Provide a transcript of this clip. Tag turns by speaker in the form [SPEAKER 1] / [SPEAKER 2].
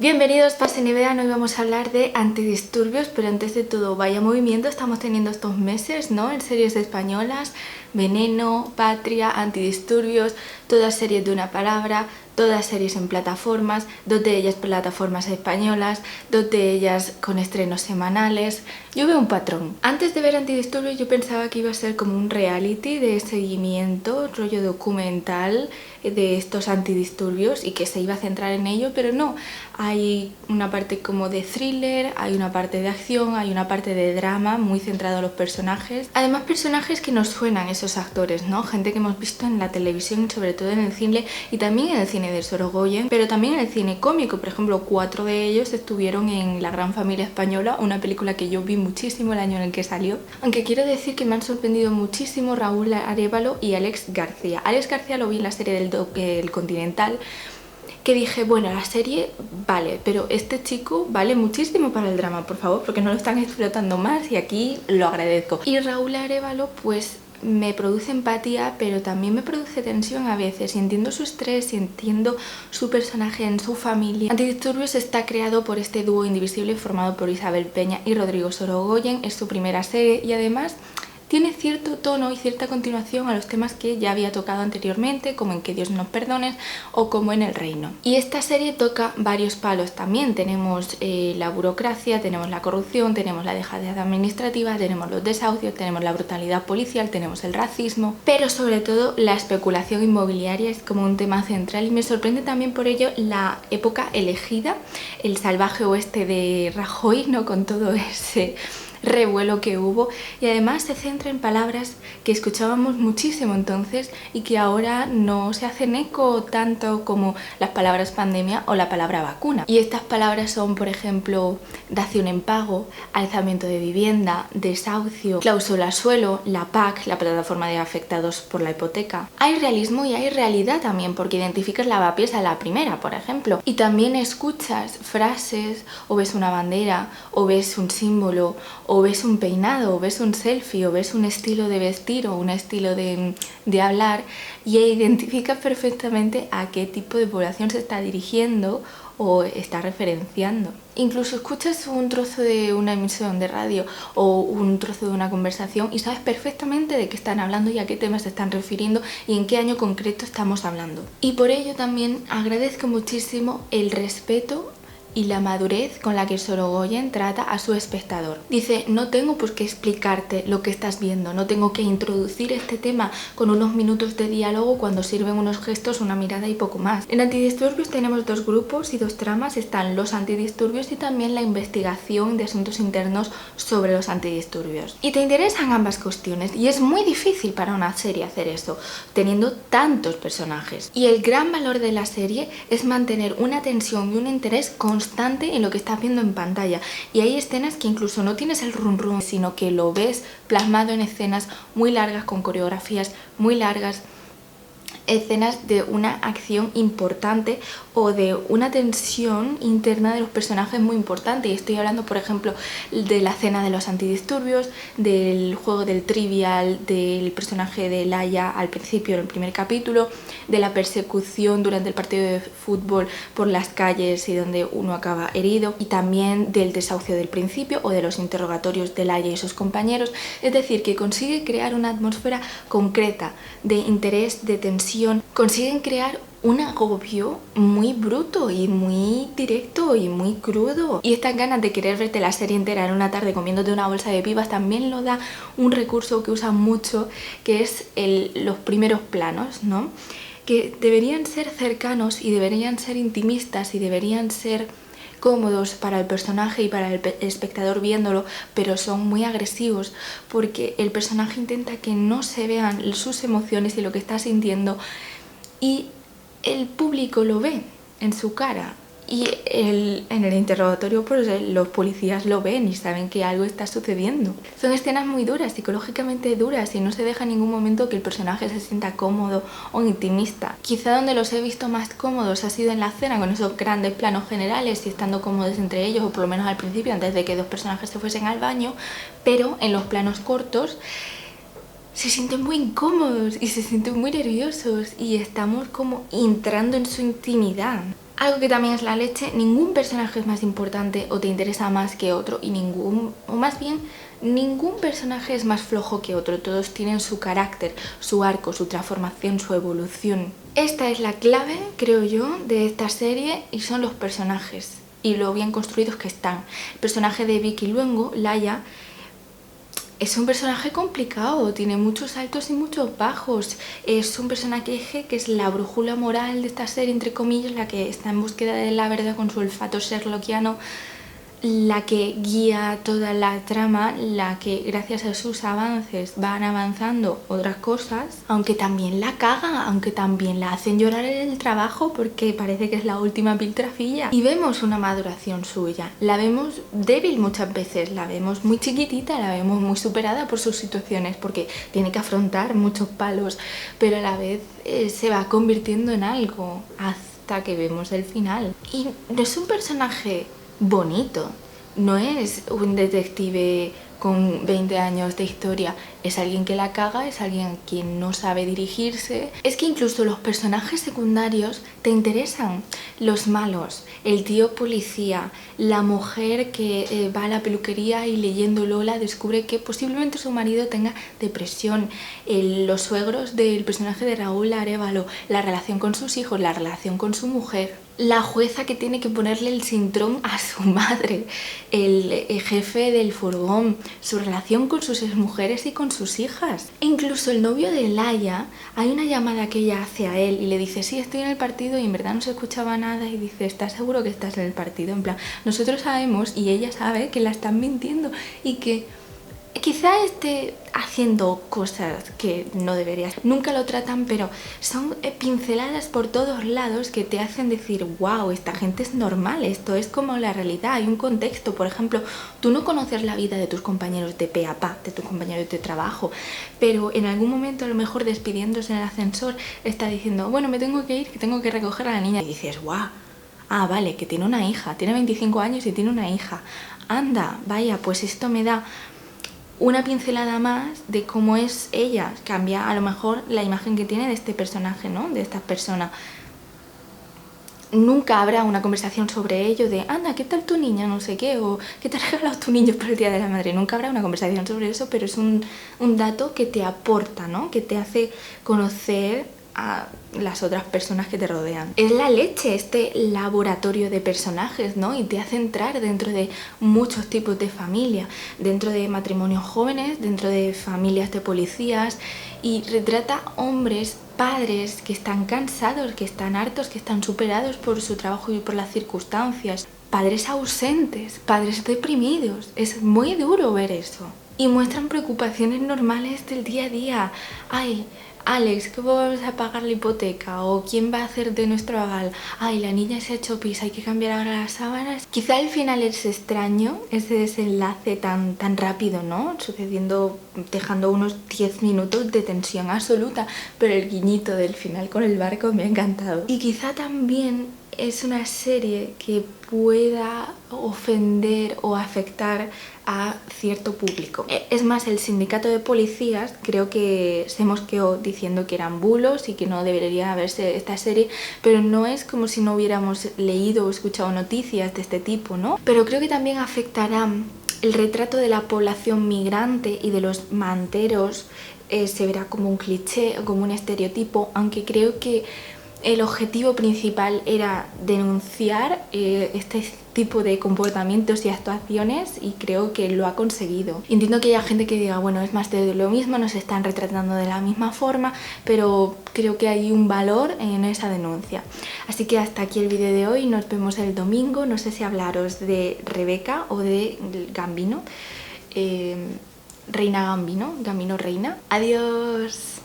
[SPEAKER 1] Bienvenidos, pasen y vean. Hoy vamos a hablar de antidisturbios, pero antes de todo, vaya movimiento estamos teniendo estos meses, ¿no? En series españolas, Veneno, Patria, Antidisturbios, todas series de una palabra, todas series en plataformas, dos de ellas plataformas españolas, dos de ellas con estrenos semanales. Yo veo un patrón. Antes de ver Antidisturbios yo pensaba que iba a ser como un reality de seguimiento, rollo documental de estos antidisturbios y que se iba a centrar en ello, pero no. Hay una parte como de thriller, hay una parte de acción, hay una parte de drama muy centrado en los personajes. Además, personajes que nos suenan, esos actores, ¿no? Gente que hemos visto en la televisión, sobre todo en el cine y también en el cine de Sorogoyen, pero también en el cine cómico. Por ejemplo, 4 de ellos estuvieron en La Gran Familia Española, una película que yo vi muchísimo el año en el que salió. Aunque quiero decir que me han sorprendido muchísimo Raúl Arévalo y Alex García. Alex García lo vi en la serie del Continental, que dije, bueno, la serie vale, pero este chico vale muchísimo para el drama, por favor, porque no lo están explotando más y aquí lo agradezco. Y Raúl Arévalo, pues me produce empatía, pero también me produce tensión a veces, y entiendo su estrés y entiendo su personaje en su familia. Antidisturbios está creado por este dúo indivisible formado por Isabel Peña y Rodrigo Sorogoyen, es su primera serie y además tiene cierto tono y cierta continuación a los temas que ya había tocado anteriormente, como en Que Dios nos perdone o como en El Reino. Y esta serie toca varios palos también. Tenemos la burocracia, tenemos la corrupción, tenemos la dejadez administrativa, tenemos los desahucios, tenemos la brutalidad policial, tenemos el racismo, pero sobre todo la especulación inmobiliaria es como un tema central y me sorprende también por ello la época elegida, el salvaje oeste de Rajoy, ¿no? Con todo ese revuelo que hubo, y además se centra en palabras que escuchábamos muchísimo entonces y que ahora no se hacen eco tanto como las palabras pandemia o la palabra vacuna. Y estas palabras son, por ejemplo, dación en pago, alzamiento de vivienda, desahucio, cláusula suelo, la PAC, la plataforma de afectados por la hipoteca. Hay realismo y hay realidad también, porque identificas lavapiés a la primera, por ejemplo, y también escuchas frases o ves una bandera o ves un símbolo o ves un peinado, o ves un selfie, o ves un estilo de vestir o un estilo de hablar, y identificas perfectamente a qué tipo de población se está dirigiendo o está referenciando. Incluso escuchas un trozo de una emisión de radio o un trozo de una conversación y sabes perfectamente de qué están hablando y a qué temas se están refiriendo y en qué año concreto estamos hablando. Y por ello también agradezco muchísimo el respeto y la madurez con la que Sorogoyen trata a su espectador. Dice, no tengo por qué explicarte lo que estás viendo, no tengo que introducir este tema con unos minutos de diálogo cuando sirven unos gestos, una mirada y poco más. En Antidisturbios tenemos 2 grupos y 2 tramas, están los antidisturbios y también la investigación de asuntos internos sobre los antidisturbios. Y te interesan ambas cuestiones y es muy difícil para una serie hacer eso, teniendo tantos personajes. Y el gran valor de la serie es mantener una tensión y un interés constante en lo que estás viendo en pantalla, y hay escenas que incluso no tienes el rum rum, sino que lo ves plasmado en escenas muy largas con coreografías muy largas, escenas de una acción importante o de una tensión interna de los personajes muy importante. Y estoy hablando, por ejemplo, de la cena de los antidisturbios, del juego del trivial, del personaje de Laia al principio, en el primer capítulo, de la persecución durante el partido de fútbol por las calles y donde uno acaba herido, y también del desahucio del principio o de los interrogatorios de Laia y sus compañeros. Es decir, que consigue crear una atmósfera concreta de interés, de tensión, consiguen crear un agobio muy bruto y muy directo y muy crudo. Y estas ganas de querer verte la serie entera en una tarde comiéndote una bolsa de pibas también lo da un recurso que usan mucho, que es los primeros planos, ¿no? Que deberían ser cercanos y deberían ser intimistas y deberían ser cómodos para el personaje y para el espectador viéndolo, pero son muy agresivos porque el personaje intenta que no se vean sus emociones y lo que está sintiendo, y el público lo ve en su cara. Y en el interrogatorio pues los policías lo ven y saben que algo está sucediendo. Son escenas muy duras, psicológicamente duras, y no se deja en ningún momento que el personaje se sienta cómodo o intimista. Quizá donde los he visto más cómodos ha sido en la cena, con esos grandes planos generales y estando cómodos entre ellos, o por lo menos al principio, antes de que 2 personajes se fuesen al baño, pero en los planos cortos se sienten muy incómodos y se sienten muy nerviosos y estamos como entrando en su intimidad. Algo que también es la leche, ningún personaje es más importante o te interesa más que otro y ningún personaje es más flojo que otro. Todos tienen su carácter, su arco, su transformación, su evolución. Esta es la clave, creo yo, de esta serie y son los personajes y lo bien construidos que están. El personaje de Vicky Luengo, Laia, es un personaje complicado, tiene muchos altos y muchos bajos. Es un personaje que es la brújula moral de esta serie, entre comillas, la que está en búsqueda de la verdad con su olfato sherlockiano, la que guía toda la trama, la que gracias a sus avances van avanzando otras cosas, aunque también la caga, aunque también la hacen llorar en el trabajo porque parece que es la última piltrafilla. Y vemos una maduración suya, la vemos débil muchas veces, la vemos muy chiquitita, la vemos muy superada por sus situaciones porque tiene que afrontar muchos palos, pero a la vez se va convirtiendo en algo hasta que vemos el final. Y no es un personaje bonito, no es un detective con 20 años de historia, es alguien que la caga, es alguien quien no sabe dirigirse. Es que incluso los personajes secundarios te interesan, los malos, el tío policía, la mujer que va a la peluquería y leyendo Lola descubre que posiblemente su marido tenga depresión, los suegros del personaje de Raúl Arévalo, la relación con sus hijos, la relación con su mujer, la jueza que tiene que ponerle el cinturón a su madre, el jefe del furgón, su relación con sus exmujeres y con sus hijas. E incluso el novio de Laia, hay una llamada que ella hace a él y le dice, sí, estoy en el partido, y en verdad no se escuchaba nada, y dice, ¿estás seguro que estás en el partido? En plan, nosotros sabemos y ella sabe que la están mintiendo y que quizá esté haciendo cosas que no debería. Nunca lo tratan, pero son pinceladas por todos lados que te hacen decir, wow, esta gente es normal, esto es como la realidad, hay un contexto. Por ejemplo, tú no conoces la vida de tus compañeros de pe a pa, de tus compañeros de trabajo, pero en algún momento a lo mejor despidiéndose en el ascensor está diciendo, bueno, me tengo que ir, que tengo que recoger a la niña. Y dices, wow, ah, vale, que tiene una hija, tiene 25 años y tiene una hija. Anda, vaya, pues esto me da una pincelada más de cómo es ella. Cambia a lo mejor la imagen que tiene de este personaje, ¿no? De esta persona. Nunca habrá una conversación sobre ello de, anda, ¿qué tal tu niña? No sé qué, o ¿qué te ha regalado tu niño para el Día de la Madre? Nunca habrá una conversación sobre eso, pero es un dato que te aporta, ¿no? Que te hace conocer a las otras personas que te rodean. Es la leche, este laboratorio de personajes, ¿no? Y te hace entrar dentro de muchos tipos de familia, dentro de matrimonios jóvenes, dentro de familias de policías, y retrata hombres, padres que están cansados, que están hartos, que están superados por su trabajo y por las circunstancias, padres ausentes, padres deprimidos. Es muy duro ver eso. Y muestran preocupaciones normales del día a día. Ay, Alex, ¿cómo vamos a pagar la hipoteca? ¿O quién va a hacer de nuestro aval? Ay, la niña se ha hecho pis, hay que cambiar ahora las sábanas. Quizá al final es extraño ese desenlace tan rápido, ¿no? Sucediendo, dejando unos 10 minutos de tensión absoluta, pero el guiñito del final con el barco me ha encantado. Y quizá también es una serie que pueda ofender o afectar a cierto público. Es más, el sindicato de policías creo que se mosqueó diciendo que eran bulos y que no debería verse esta serie, pero no es como si no hubiéramos leído o escuchado noticias de este tipo, ¿no? Pero creo que también afectará el retrato de la población migrante y de los manteros. Se verá como un cliché o como un estereotipo, aunque creo que el objetivo principal era denunciar este tipo de comportamientos y actuaciones, y creo que lo ha conseguido. Entiendo que haya gente que diga, bueno, es más de lo mismo, nos están retratando de la misma forma, pero creo que hay un valor en esa denuncia. Así que hasta aquí el vídeo de hoy, nos vemos el domingo. No sé si hablaros de Rebeca o de Gambino, Reina Gambino, Gambino Reina. Adiós.